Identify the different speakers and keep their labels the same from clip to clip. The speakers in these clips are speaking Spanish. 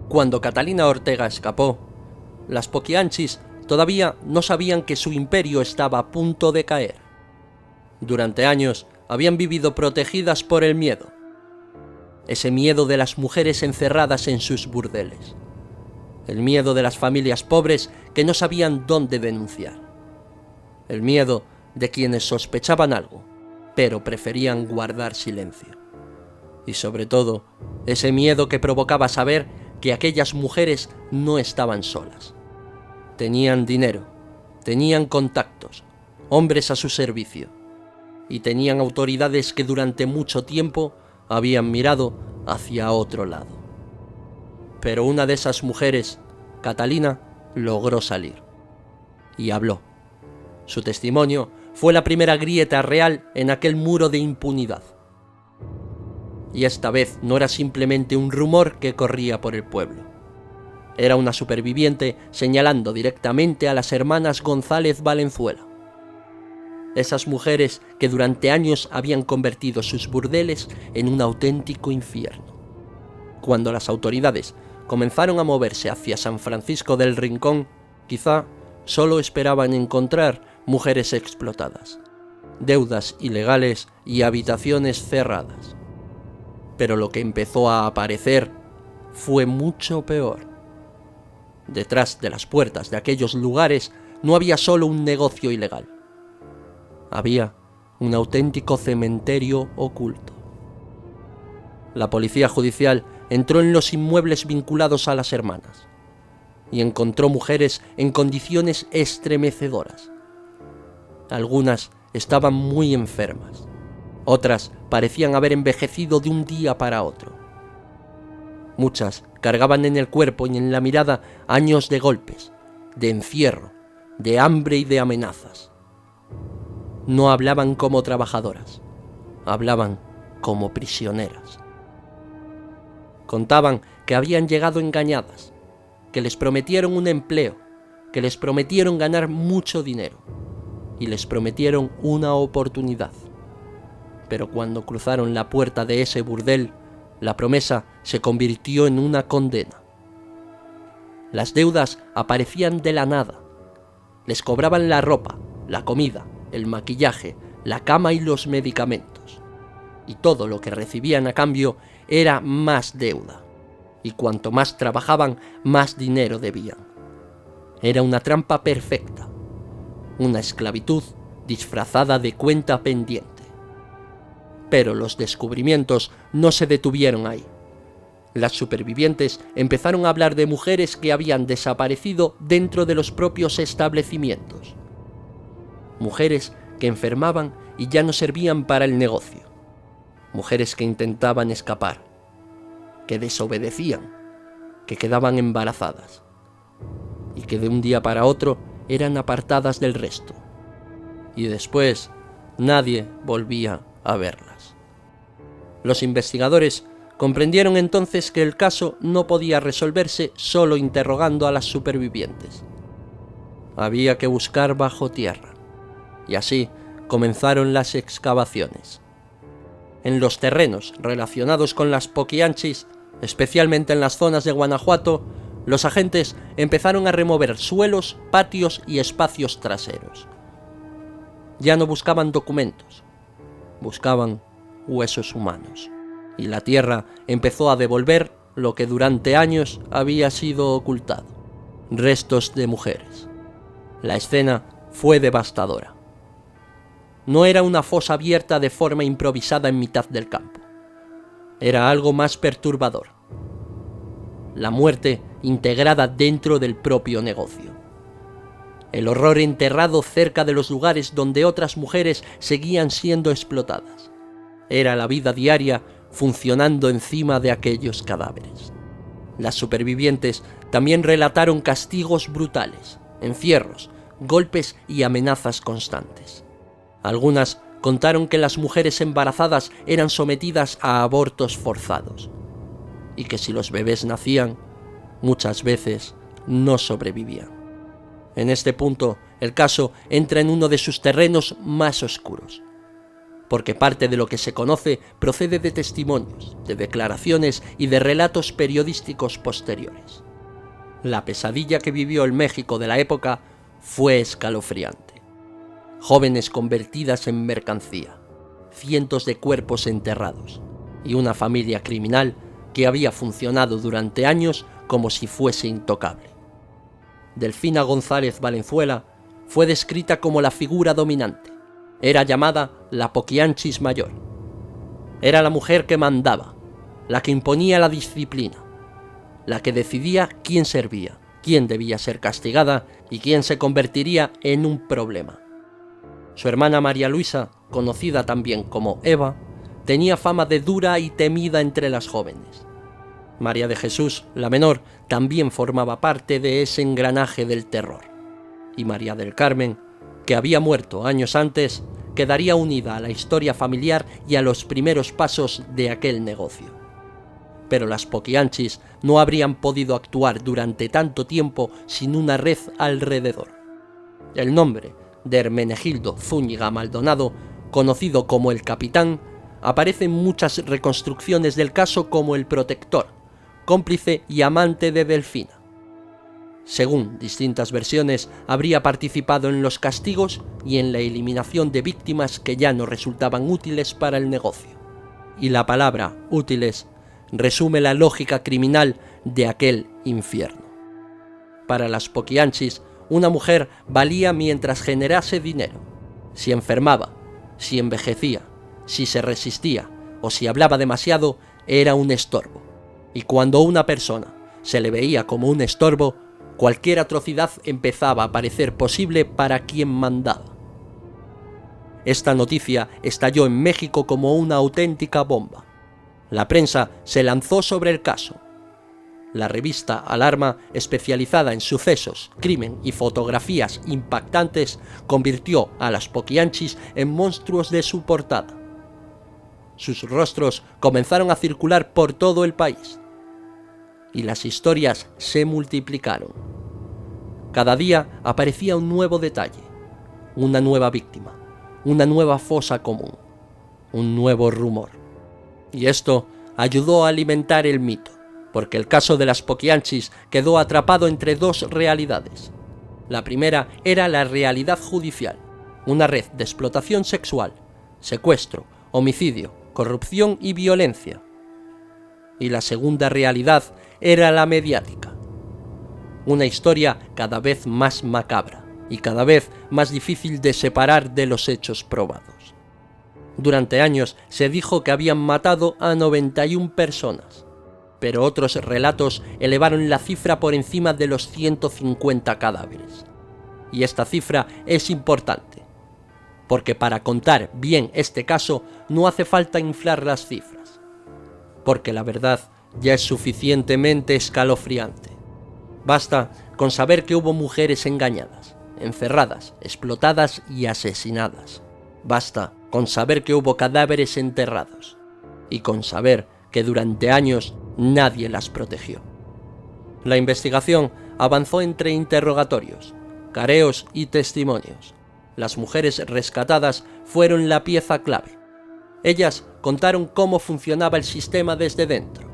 Speaker 1: Cuando Catalina Ortega escapó, las Poquianchis todavía no sabían que su imperio estaba a punto de caer. Durante años habían vivido protegidas por el miedo. Ese miedo de las mujeres encerradas en sus burdeles. El miedo de las familias pobres que no sabían dónde denunciar. El miedo de quienes sospechaban algo, pero preferían guardar silencio. Y sobre todo, ese miedo que provocaba saber que aquellas mujeres no estaban solas. Tenían dinero, tenían contactos, hombres a su servicio, y tenían autoridades que durante mucho tiempo habían mirado hacia otro lado. Pero una de esas mujeres, Catalina, logró salir. Y habló. Su testimonio fue la primera grieta real en aquel muro de impunidad. Y esta vez no era simplemente un rumor que corría por el pueblo. Era una superviviente señalando directamente a las hermanas González Valenzuela. Esas mujeres que durante años habían convertido sus burdeles en un auténtico infierno. Cuando las autoridades comenzaron a moverse hacia San Francisco del Rincón, quizá solo esperaban encontrar mujeres explotadas, deudas ilegales y habitaciones cerradas. Pero lo que empezó a aparecer fue mucho peor. Detrás de las puertas de aquellos lugares no había solo un negocio ilegal. Había un auténtico cementerio oculto. La policía judicial entró en los inmuebles vinculados a las hermanas y encontró mujeres en condiciones estremecedoras. Algunas estaban muy enfermas, otras parecían haber envejecido de un día para otro. Muchas cargaban en el cuerpo y en la mirada años de golpes, de encierro, de hambre y de amenazas. No hablaban como trabajadoras, hablaban como prisioneras. Contaban que habían llegado engañadas, que les prometieron un empleo, que les prometieron ganar mucho dinero y les prometieron una oportunidad. Pero cuando cruzaron la puerta de ese burdel, la promesa se convirtió en una condena. Las deudas aparecían de la nada. Les cobraban la ropa, la comida, el maquillaje, la cama y los medicamentos. Y todo lo que recibían a cambio era más deuda. Y cuanto más trabajaban, más dinero debían. Era una trampa perfecta. Una esclavitud disfrazada de cuenta pendiente. Pero los descubrimientos no se detuvieron ahí. Las supervivientes empezaron a hablar de mujeres que habían desaparecido dentro de los propios establecimientos. Mujeres que enfermaban y ya no servían para el negocio. Mujeres que intentaban escapar, que desobedecían, que quedaban embarazadas y que de un día para otro eran apartadas del resto. Y después nadie volvía a verlas. Los investigadores comprendieron entonces que el caso no podía resolverse solo interrogando a las supervivientes. Había que buscar bajo tierra, y así comenzaron las excavaciones. En los terrenos relacionados con las Poquianchis, especialmente en las zonas de Guanajuato, los agentes empezaron a remover suelos, patios y espacios traseros. Ya no buscaban documentos, buscaban huesos humanos, y la tierra empezó a devolver lo que durante años había sido ocultado: restos de mujeres. La escena fue devastadora. No era una fosa abierta de forma improvisada en mitad del campo. Era algo más perturbador: la muerte integrada dentro del propio negocio. El horror enterrado cerca de los lugares donde otras mujeres seguían siendo explotadas. Era la vida diaria funcionando encima de aquellos cadáveres. Las supervivientes también relataron castigos brutales, encierros, golpes y amenazas constantes. Algunas contaron que las mujeres embarazadas eran sometidas a abortos forzados y que si los bebés nacían, muchas veces no sobrevivían. En este punto, el caso entra en uno de sus terrenos más oscuros. porque parte de lo que se conoce procede de testimonios, de declaraciones y de relatos periodísticos posteriores. La pesadilla que vivió el México de la época fue escalofriante. Jóvenes convertidas en mercancía, cientos de cuerpos enterrados y una familia criminal que había funcionado durante años como si fuese intocable. Delfina González Valenzuela fue descrita como la figura dominante. Era llamada la Poquianchis Mayor. Era la mujer que mandaba, la que imponía la disciplina, la que decidía quién servía, quién debía ser castigada y quién se convertiría en un problema. Su hermana María Luisa, conocida también como Eva, tenía fama de dura y temida entre las jóvenes. María de Jesús, la menor, también formaba parte de ese engranaje del terror. Y María del Carmen, que había muerto años antes, quedaría unida a la historia familiar y a los primeros pasos de aquel negocio. Pero las Poquianchis no habrían podido actuar durante tanto tiempo sin una red alrededor. El nombre de Hermenegildo Zúñiga Maldonado, conocido como el Capitán, aparece en muchas reconstrucciones del caso como el protector, cómplice y amante de Delfina. Según distintas versiones, habría participado en los castigos y en la eliminación de víctimas que ya no resultaban útiles para el negocio. Y la palabra útiles resume la lógica criminal de aquel infierno. Para las Poquianchis, una mujer valía mientras generase dinero. Si enfermaba, si envejecía, si se resistía o si hablaba demasiado, era un estorbo. Y cuando una persona se le veía como un estorbo, cualquier atrocidad empezaba a parecer posible para quien mandaba. Esta noticia estalló en México como una auténtica bomba. La prensa se lanzó sobre el caso. La revista Alarma, especializada en sucesos, crimen y fotografías impactantes, convirtió a las Poquianchis en monstruos de su portada. Sus rostros comenzaron a circular por todo el país. Y las historias se multiplicaron. Cada día aparecía un nuevo detalle, una nueva víctima, una nueva fosa común, un nuevo rumor. Y esto ayudó a alimentar el mito, porque el caso de las Poquianchis quedó atrapado entre dos realidades. La primera era la realidad judicial, una red de explotación sexual, secuestro, homicidio, corrupción y violencia. Y la segunda realidad era la mediática. Una historia cada vez más macabra y cada vez más difícil de separar de los hechos probados. Durante años se dijo que habían matado a 91 personas, pero otros relatos elevaron la cifra por encima de los 150 cadáveres. Y esta cifra es importante, porque para contar bien este caso no hace falta inflar las cifras, porque la verdad ya es suficientemente escalofriante. Basta con saber que hubo mujeres engañadas, encerradas, explotadas y asesinadas. Basta con saber que hubo cadáveres enterrados y con saber que durante años nadie las protegió. La investigación avanzó entre interrogatorios, careos y testimonios. Las mujeres rescatadas fueron la pieza clave. Ellas contaron cómo funcionaba el sistema desde dentro.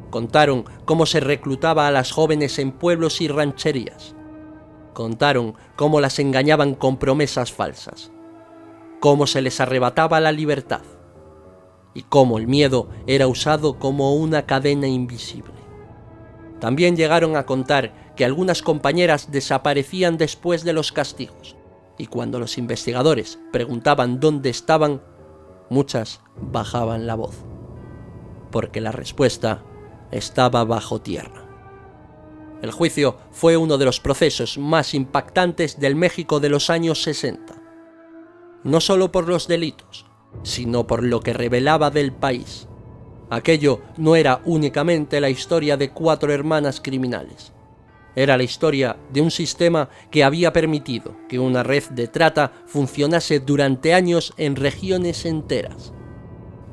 Speaker 1: Contaron cómo se reclutaba a las jóvenes en pueblos y rancherías. Contaron cómo las engañaban con promesas falsas. Cómo se les arrebataba la libertad. Y cómo el miedo era usado como una cadena invisible. También llegaron a contar que algunas compañeras desaparecían después de los castigos. Y cuando los investigadores preguntaban dónde estaban, muchas bajaban la voz. Porque la respuesta estaba bajo tierra. El juicio fue uno de los procesos más impactantes del México de los años 60. No solo por los delitos, sino por lo que revelaba del país. Aquello no era únicamente la historia de 4 hermanas criminales. Era la historia de un sistema que había permitido que una red de trata funcionase durante años en regiones enteras.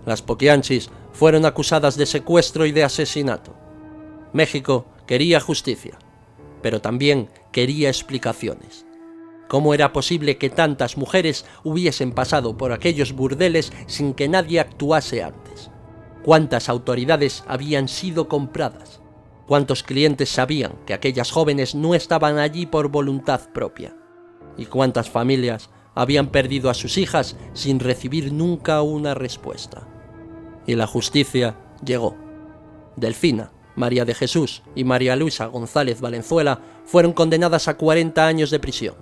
Speaker 1: Las Poquianchis fueron acusadas de secuestro y de asesinato. México quería justicia, pero también quería explicaciones. ¿Cómo era posible que tantas mujeres hubiesen pasado por aquellos burdeles sin que nadie actuase antes? ¿Cuántas autoridades habían sido compradas? ¿Cuántos clientes sabían que aquellas jóvenes no estaban allí por voluntad propia? ¿Y cuántas familias habían perdido a sus hijas sin recibir nunca una respuesta? Y la justicia llegó. Delfina, María de Jesús y María Luisa González Valenzuela fueron condenadas a 40 años de prisión.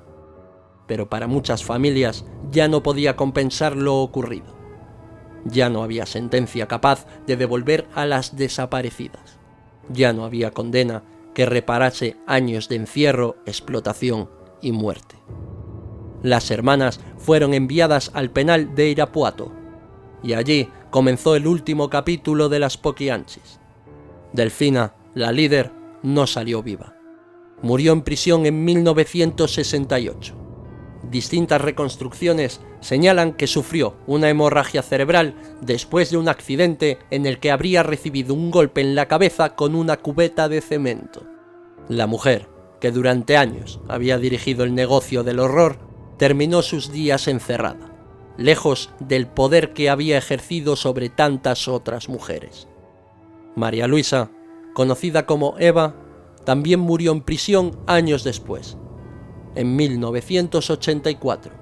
Speaker 1: Pero para muchas familias ya no podía compensar lo ocurrido. Ya no había sentencia capaz de devolver a las desaparecidas. Ya no había condena que reparase años de encierro, explotación y muerte. Las hermanas fueron enviadas al penal de Irapuato, y allí comenzó el último capítulo de las Poquianchis. Delfina, la líder, no salió viva. Murió en prisión en 1968. Distintas reconstrucciones señalan que sufrió una hemorragia cerebral después de un accidente en el que habría recibido un golpe en la cabeza con una cubeta de cemento. La mujer, que durante años había dirigido el negocio del horror, terminó sus días encerrada, lejos del poder que había ejercido sobre tantas otras mujeres. María Luisa, conocida como Eva, también murió en prisión años después, en 1984,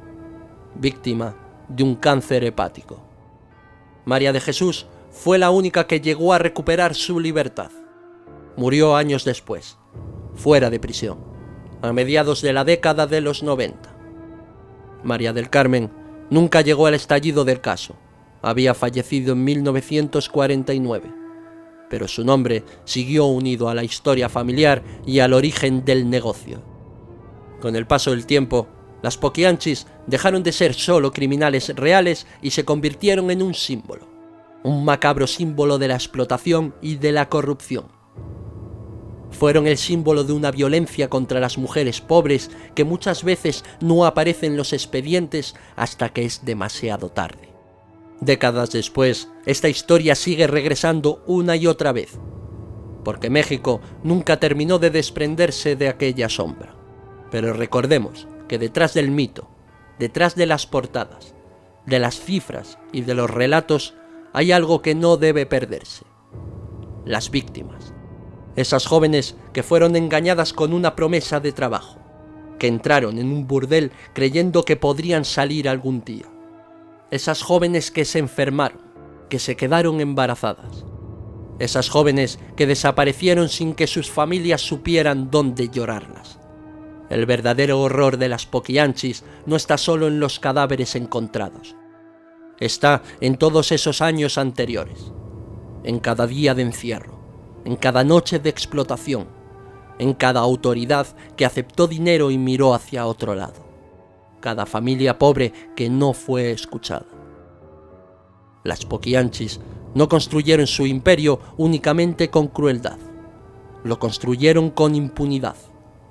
Speaker 1: víctima de un cáncer hepático. María de Jesús fue la única que llegó a recuperar su libertad. Murió años después, fuera de prisión, a mediados de la década de los 90. María del Carmen nunca llegó al estallido del caso. Había fallecido en 1949, pero su nombre siguió unido a la historia familiar y al origen del negocio. Con el paso del tiempo, las Poquianchis dejaron de ser solo criminales reales y se convirtieron en un símbolo, un macabro símbolo de la explotación y de la corrupción. Fueron el símbolo de una violencia contra las mujeres pobres que muchas veces no aparece en los expedientes hasta que es demasiado tarde. Décadas después, esta historia sigue regresando una y otra vez, porque México nunca terminó de desprenderse de aquella sombra. Pero recordemos que detrás del mito, detrás de las portadas, de las cifras y de los relatos, hay algo que no debe perderse: las víctimas. Esas jóvenes que fueron engañadas con una promesa de trabajo, que entraron en un burdel creyendo que podrían salir algún día. Esas jóvenes que se enfermaron, que se quedaron embarazadas. Esas jóvenes que desaparecieron sin que sus familias supieran dónde llorarlas. El verdadero horror de las Poquianchis no está solo en los cadáveres encontrados. Está en todos esos años anteriores, en cada día de encierro, en cada noche de explotación, en cada autoridad que aceptó dinero y miró hacia otro lado, cada familia pobre que no fue escuchada. Las Poquianchis no construyeron su imperio únicamente con crueldad, lo construyeron con impunidad.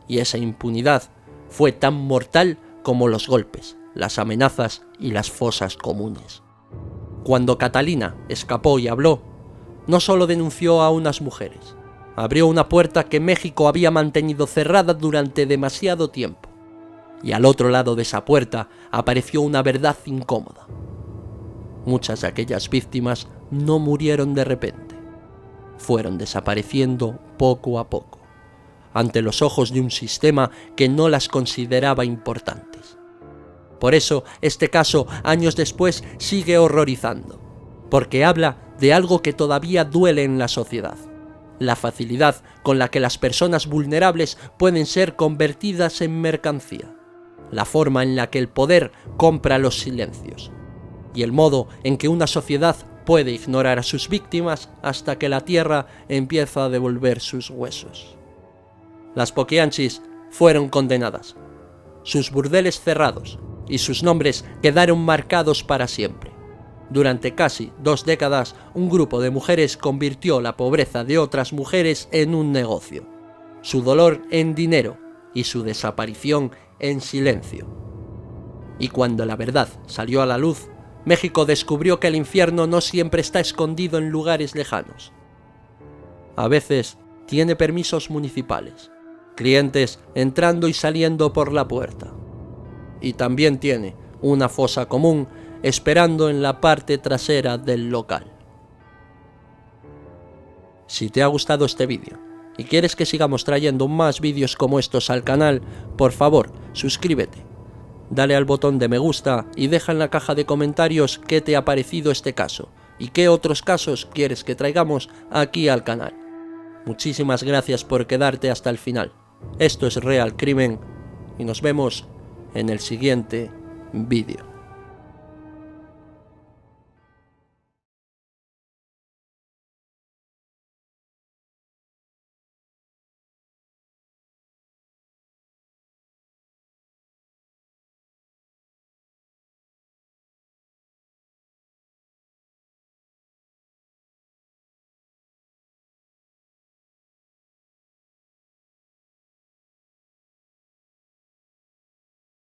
Speaker 1: Y esa impunidad fue tan mortal como los golpes, las amenazas y las fosas comunes. Cuando Catalina escapó y habló, no solo denunció a unas mujeres, abrió una puerta que México había mantenido cerrada durante demasiado tiempo. Y al otro lado de esa puerta apareció una verdad incómoda. Muchas de aquellas víctimas no murieron de repente, fueron desapareciendo poco a poco, ante los ojos de un sistema que no las consideraba importantes. Por eso, este caso, años después, sigue horrorizando, porque habla de algo que todavía duele en la sociedad: la facilidad con la que las personas vulnerables pueden ser convertidas en mercancía, la forma en la que el poder compra los silencios, y el modo en que una sociedad puede ignorar a sus víctimas hasta que la tierra empieza a devolver sus huesos. Las Poquianchis fueron condenadas, sus burdeles cerrados y sus nombres quedaron marcados para siempre. Durante casi 2 décadas, un grupo de mujeres convirtió la pobreza de otras mujeres en un negocio, su dolor en dinero y su desaparición en silencio. Y cuando la verdad salió a la luz, México descubrió que el infierno no siempre está escondido en lugares lejanos. A veces tiene permisos municipales, clientes entrando y saliendo por la puerta, y también tiene una fosa común esperando en la parte trasera del local. Si te ha gustado este vídeo y quieres que sigamos trayendo más vídeos como estos al canal, por favor, suscríbete, dale al botón de me gusta y deja en la caja de comentarios qué te ha parecido este caso y qué otros casos quieres que traigamos aquí al canal. Muchísimas gracias por quedarte hasta el final. Esto es Real Crimen y nos vemos en el siguiente vídeo.